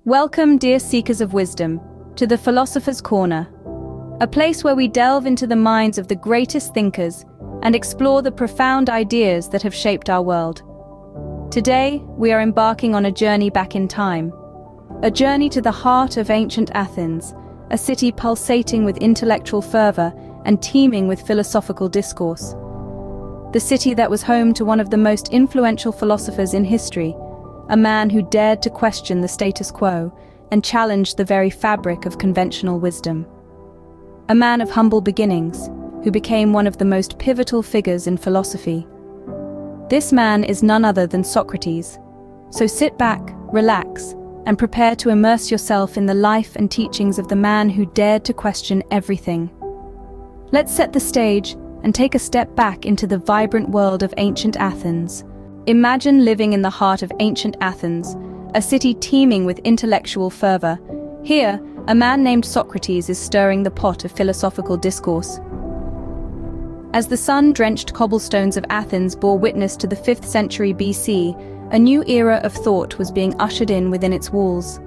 Welcome, dear seekers of wisdom, to the Philosopher's Corner, a place where we delve into the minds of the greatest thinkers and explore the profound ideas that have shaped our world. Today, we are embarking on a journey back in time, a journey to the heart of ancient Athens, a city pulsating with intellectual fervor and teeming with philosophical discourse. The city that was home to one of the most influential philosophers in history, a man who dared to question the status quo and challenged the very fabric of conventional wisdom. A man of humble beginnings, who became one of the most pivotal figures in philosophy. This man is none other than Socrates. So sit back, relax, and prepare to immerse yourself in the life and teachings of the man who dared to question everything. Let's set the stage and take a step back into the vibrant world of ancient Athens. Imagine living in the heart of ancient Athens, a city teeming with intellectual fervor. Here, a man named Socrates is stirring the pot of philosophical discourse. As the sun-drenched cobblestones of Athens bore witness to the 5th century BC, a new era of thought was being ushered in within its walls.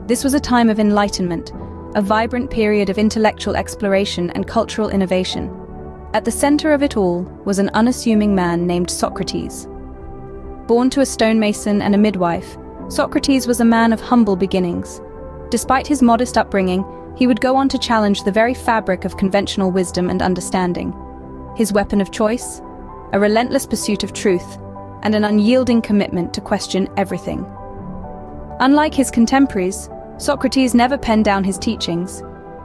This was a time of enlightenment, a vibrant period of intellectual exploration and cultural innovation. At the center of it all was an unassuming man named Socrates. Born to a stonemason and a midwife, Socrates was a man of humble beginnings. Despite his modest upbringing, he would go on to challenge the very fabric of conventional wisdom and understanding. His weapon of choice? A relentless pursuit of truth, and an unyielding commitment to question everything. Unlike his contemporaries, Socrates never penned down his teachings.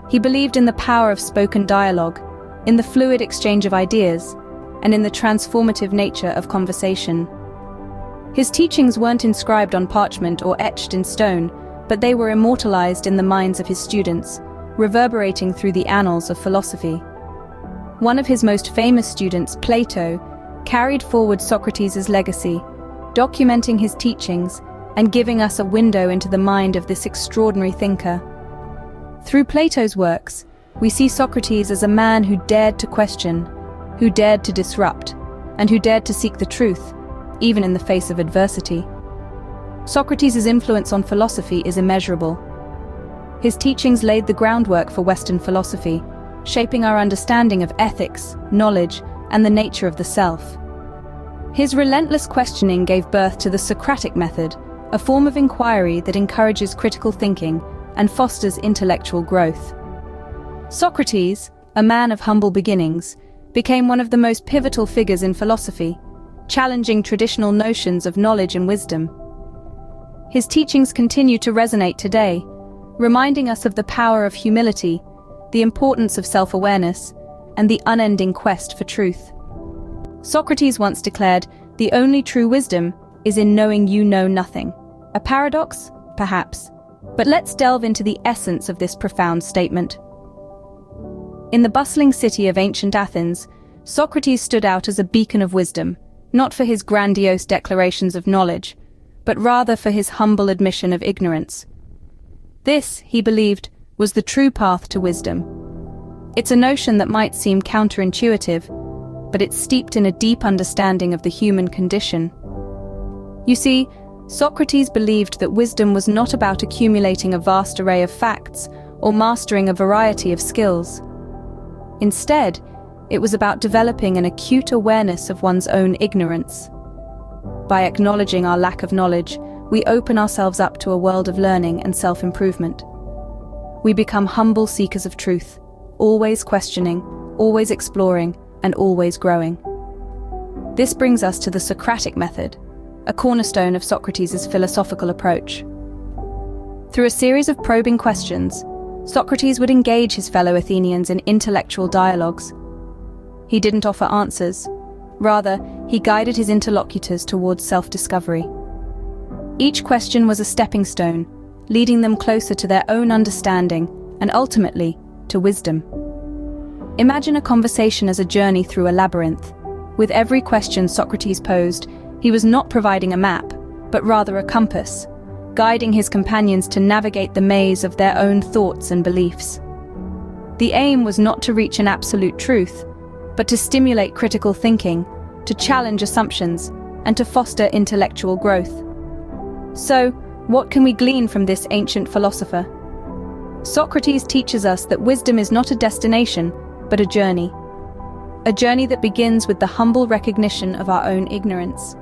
He believed in the power of spoken dialogue, in the fluid exchange of ideas, and in the transformative nature of conversation. His teachings weren't inscribed on parchment or etched in stone, but they were immortalized in the minds of his students, reverberating through the annals of philosophy. One of his most famous students, Plato, carried forward Socrates' legacy, documenting his teachings and giving us a window into the mind of this extraordinary thinker. Through Plato's works, we see Socrates as a man who dared to question, who dared to disrupt, and who dared to seek the truth, even in the face of adversity. Socrates' influence on philosophy is immeasurable. His teachings laid the groundwork for Western philosophy, shaping our understanding of ethics, knowledge, and the nature of the self. His relentless questioning gave birth to the Socratic method, a form of inquiry that encourages critical thinking and fosters intellectual growth. Socrates, a man of humble beginnings, became one of the most pivotal figures in philosophy, challenging traditional notions of knowledge and wisdom. His teachings continue to resonate today, reminding us of the power of humility, the importance of self-awareness, and the unending quest for truth. Socrates once declared, "The only true wisdom is in knowing you know nothing." A paradox? Perhaps. But let's delve into the essence of this profound statement. In the bustling city of ancient Athens, Socrates stood out as a beacon of wisdom, not for his grandiose declarations of knowledge, but rather for his humble admission of ignorance. This, he believed, was the true path to wisdom. It's a notion that might seem counterintuitive, but it's steeped in a deep understanding of the human condition. You see, Socrates believed that wisdom was not about accumulating a vast array of facts or mastering a variety of skills. Instead, it was about developing an acute awareness of one's own ignorance. By acknowledging our lack of knowledge, we open ourselves up to a world of learning and self-improvement. We become humble seekers of truth, always questioning, always exploring, and always growing. This brings us to the Socratic method, a cornerstone of Socrates' philosophical approach. Through a series of probing questions, Socrates would engage his fellow Athenians in intellectual dialogues. He didn't offer answers. Rather, he guided his interlocutors towards self-discovery. Each question was a stepping stone, leading them closer to their own understanding and ultimately to wisdom. Imagine a conversation as a journey through a labyrinth. With every question Socrates posed, he was not providing a map, but rather a compass, guiding his companions to navigate the maze of their own thoughts and beliefs. The aim was not to reach an absolute truth, but to stimulate critical thinking, to challenge assumptions, and to foster intellectual growth. So, What can we glean from this ancient philosopher? Socrates teaches us that wisdom is not a destination, but a journey. A journey that begins with the humble recognition of our own ignorance.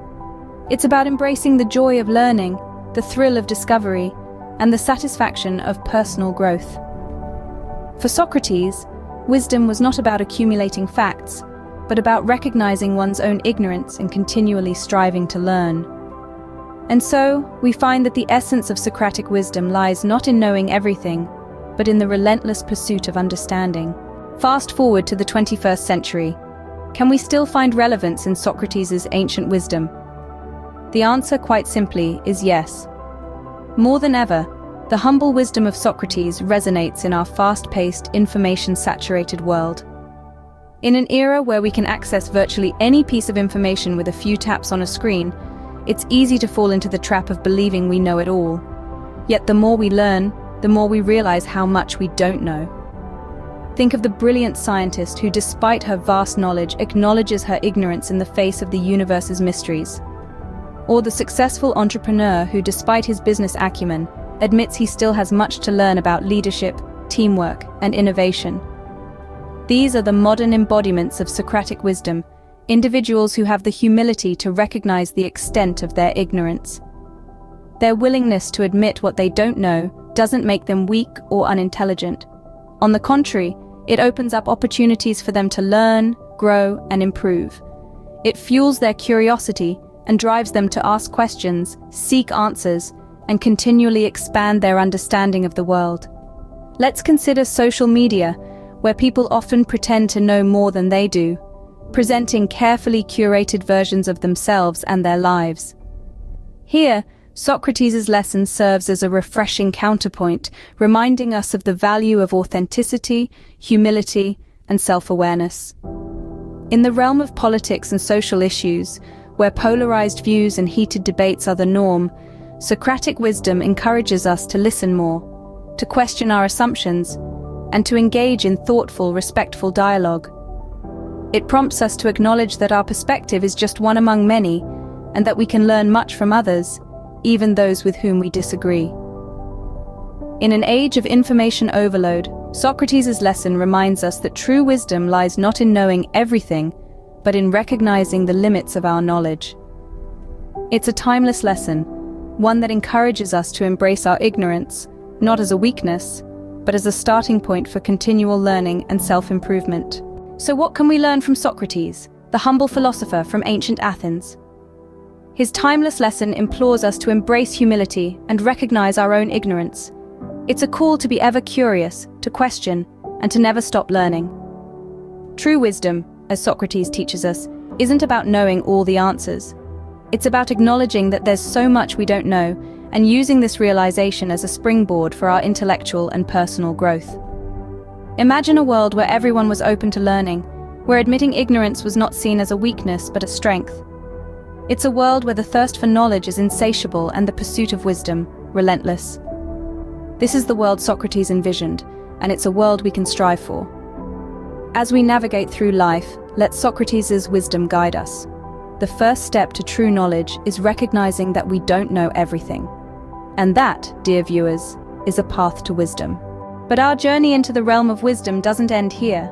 It's about embracing the joy of learning, the thrill of discovery, and the satisfaction of personal growth. For Socrates, wisdom was not about accumulating facts, but about recognizing one's own ignorance and continually striving to learn. And so, we find that the essence of Socratic wisdom lies not in knowing everything, but in the relentless pursuit of understanding. Fast forward to the 21st century. Can we still find relevance in Socrates' ancient wisdom? The answer, quite simply, is yes. More than ever, the humble wisdom of Socrates resonates in our fast-paced, information-saturated world. In an era where we can access virtually any piece of information with a few taps on a screen, it's easy to fall into the trap of believing we know it all. Yet the more we learn, the more we realize how much we don't know. Think of the brilliant scientist who, despite her vast knowledge, acknowledges her ignorance in the face of the universe's mysteries. Or the successful entrepreneur who, despite his business acumen, admits he still has much to learn about leadership, teamwork, and innovation. These are the modern embodiments of Socratic wisdom, individuals who have the humility to recognize the extent of their ignorance. Their willingness to admit what they don't know doesn't make them weak or unintelligent. On the contrary, it opens up opportunities for them to learn, grow, and improve. It fuels their curiosity and drives them to ask questions, seek answers, and continually expand their understanding of the world. Let's consider social media, where people often pretend to know more than they do, presenting carefully curated versions of themselves and their lives. Here, Socrates' lesson serves as a refreshing counterpoint, reminding us of the value of authenticity, humility, and self-awareness. In the realm of politics and social issues, where polarized views and heated debates are the norm, Socratic wisdom encourages us to listen more, to question our assumptions, and to engage in thoughtful, respectful dialogue. It prompts us to acknowledge that our perspective is just one among many, and that we can learn much from others, even those with whom we disagree. In an age of information overload, Socrates' lesson reminds us that true wisdom lies not in knowing everything, but in recognizing the limits of our knowledge. It's a timeless lesson, one that encourages us to embrace our ignorance, not as a weakness, but as a starting point for continual learning and self-improvement. So what can we learn from Socrates, the humble philosopher from ancient Athens? His timeless lesson implores us to embrace humility and recognize our own ignorance. It's a call to be ever curious, to question, and to never stop learning. True wisdom, as Socrates teaches us, isn't about knowing all the answers. It's about acknowledging that there's so much we don't know, and using this realization as a springboard for our intellectual and personal growth. Imagine a world where everyone was open to learning, where admitting ignorance was not seen as a weakness but a strength. It's a world where the thirst for knowledge is insatiable and the pursuit of wisdom relentless. This is the world Socrates envisioned, and it's a world we can strive for. As we navigate through life, let Socrates' wisdom guide us. The first step to true knowledge is recognizing that we don't know everything. And that, dear viewers, is a path to wisdom. But our journey into the realm of wisdom doesn't end here.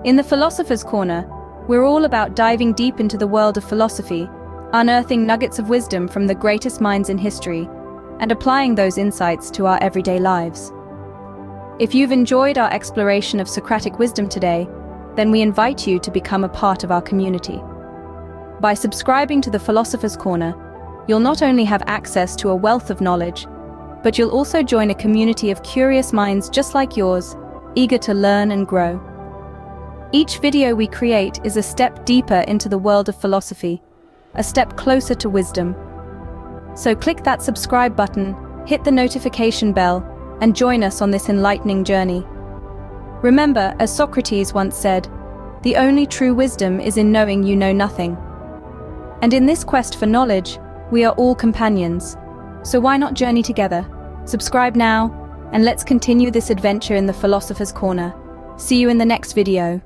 In the Philosopher's Corner, we're all about diving deep into the world of philosophy, unearthing nuggets of wisdom from the greatest minds in history, and applying those insights to our everyday lives. If you've enjoyed our exploration of Socratic wisdom today, then we invite you to become a part of our community. By subscribing to the Philosopher's Corner, you'll not only have access to a wealth of knowledge, but you'll also join a community of curious minds just like yours, eager to learn and grow. Each video we create is a step deeper into the world of philosophy, a step closer to wisdom. So click that subscribe button, hit the notification bell, and join us on this enlightening journey. Remember, as Socrates once said, the only true wisdom is in knowing you know nothing. And in this quest for knowledge, we are all companions. So why not journey together? Subscribe now, and let's continue this adventure in the Philosopher's Corner. See you in the next video.